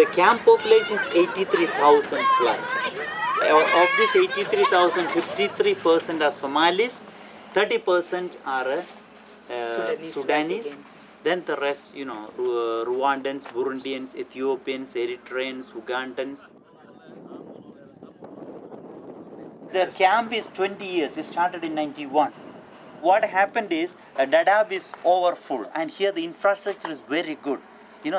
The camp population is 83,000 plus. Of this 83,000, 53% are Somalis, 30% are Sudanese. Then the rest, Rwandans, Burundians, Ethiopians, Eritreans, Ugandans. The camp is 20 years. It started in 91. What happened is Dadaab is overfull, and here the infrastructure is very good.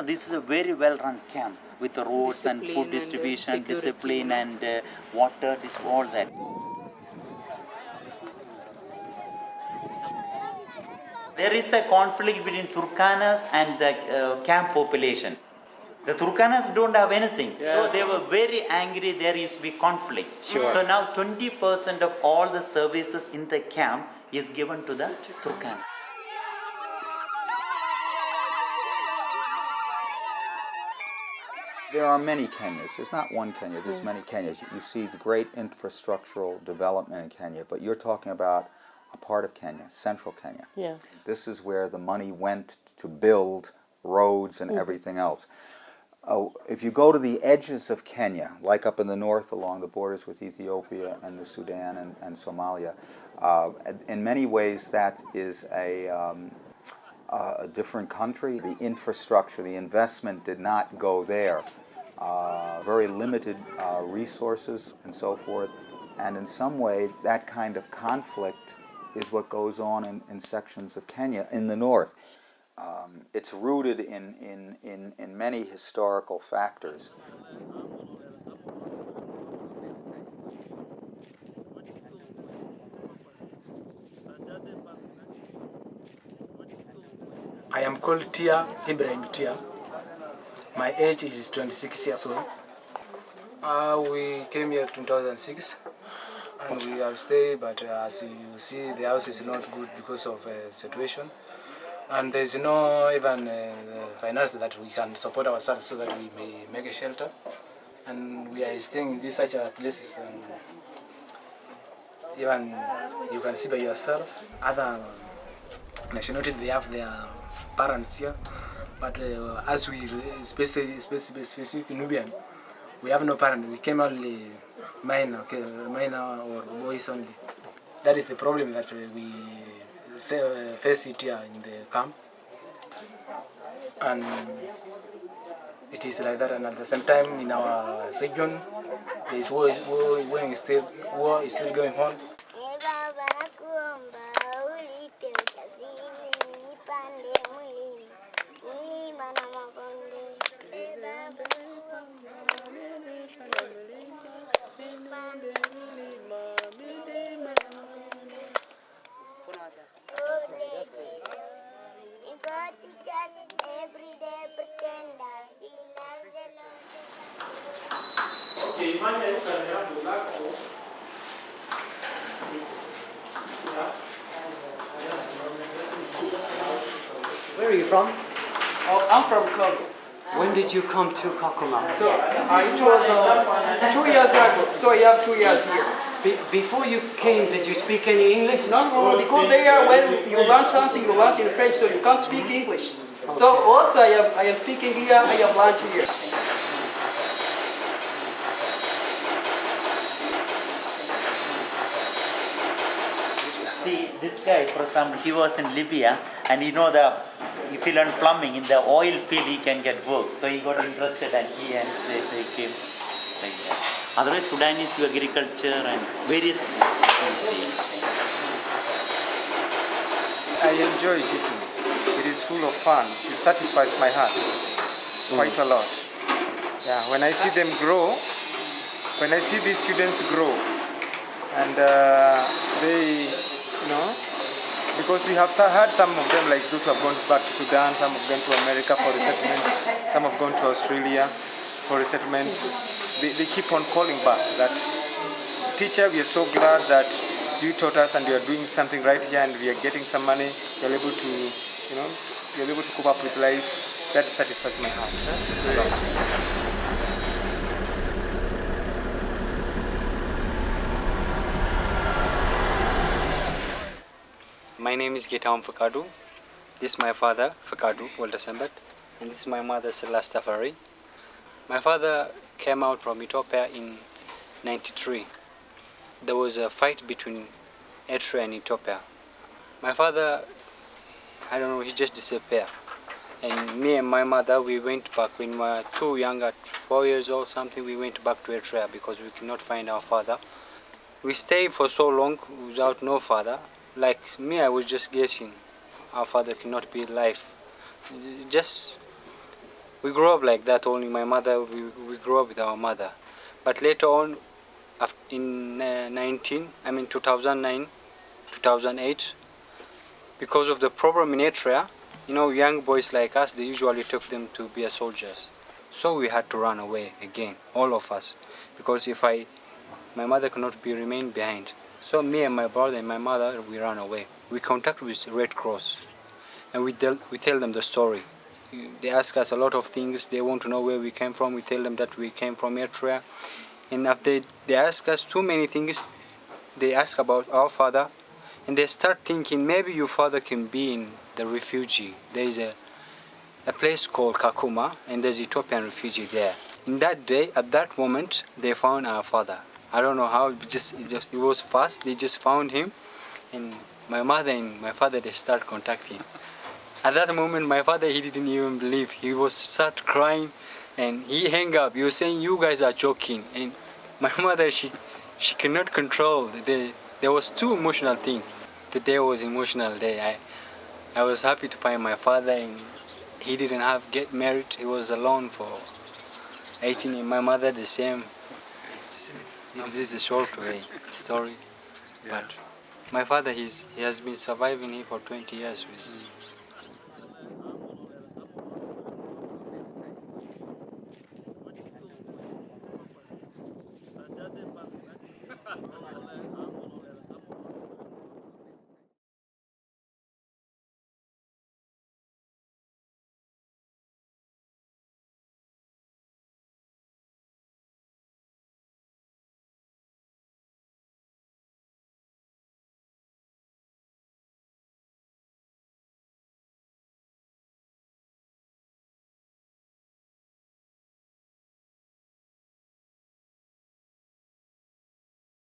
This is a very well-run camp with the roads and food distribution, discipline and water, all that. There is a conflict between Turkanas and the camp population. The Turkanas don't have anything, so they were very angry. There used to be conflicts. Sure. So now 20% of all the services in the camp is given to the Turkana. There are many Kenyas. There's not one Kenya. There's many Kenyas. You see the great infrastructural development in Kenya, but you're talking about a part of Kenya, central Kenya. Yeah. This is where the money went to build roads and everything else. If you go to the edges of Kenya, like up in the north along the borders with Ethiopia and the Sudan and Somalia, in many ways that is a different country. The infrastructure, the investment did not go there. Very limited resources and so forth. And in some way, that kind of conflict is what goes on in sections of Kenya in the north. It's rooted in many historical factors. I am called Tia Ibrahim Tia. My age is 26 years old. We came here in 2006 and we have stayed, but as you see, the house is not good because of situation. And there is no even finance that we can support ourselves so that we may make a shelter. And we are staying in these such a places. And even you can see by yourself, other nationalities, they have their parents here. But as we, specific Nubian, we have no parent. We came only minor or boys only. That is the problem that we face it here in the camp. And it is like that. And at the same time, in our region, there is war is still going on. Where are you from? Oh, I'm from Congo. When did you come to Kakuma? So it was 2 years ago. So I have 2 years here. Before you came, did you speak any English? No, because there when you learn something, you learn in French, so you can't speak English. So what I am speaking here, I have learned here. See, this guy, for example, he was in Libya, and if he learned plumbing in the oil field, he can get work. So he got interested, and they came like that. Otherwise, Sudanese do agriculture and various things. I enjoy teaching. It is full of fun. It satisfies my heart quite a lot. Yeah, when I see them grow, when I see these students grow, and they, because we have had some of them, like those who have gone back to Sudan, some have gone to America for resettlement, some have gone to Australia for resettlement. They keep on calling back that, teacher, we are so glad that you taught us and you are doing something right here and we are getting some money. You're able to, you're able to cope up with life. That satisfies my heart a lot. My name is Gitam Fakadu. This is my father, Fakadu Walter Sambat, and this is my mother, Celeste Tafari. My father came out from Ethiopia in 93. There was a fight between Eritrea and Ethiopia. My father, I don't know, he just disappeared. And me and my mother, we went back when we were too young, at 4 years old something, we went back to Eritrea because we could not find our father. We stayed for so long without no father. Like me, I was just guessing our father cannot be alive. Just, we grew up like that only. My mother, we grew up with our mother. But later on, in 2009, 2008, because of the problem in Eritrea, you know, young boys like us, they usually took them to be soldiers. So we had to run away again, all of us, because my mother could not be remained behind. So me and my brother and my mother, we ran away. We contacted with Red Cross, and we tell them the story. They ask us a lot of things. They want to know where we came from. We tell them that we came from Eritrea, and after they ask us too many things, they ask about our father, and they start thinking maybe your father can be in the refugee. There is a place called Kakuma, and there's Ethiopian refugee there. In that day, at that moment, they found our father. I don't know how, it was fast. They just found him, and my mother and my father, they start contacting. At that moment, my father, he didn't even believe. He was start crying, and he hang up. He was saying, "You guys are joking." And my mother, she cannot control. There was too emotional thing. The day was emotional day. I was happy to find my father, and he didn't get married. He was alone for 18 years. My mother the same. This is a short way story, but my father he has been surviving here for 20 years with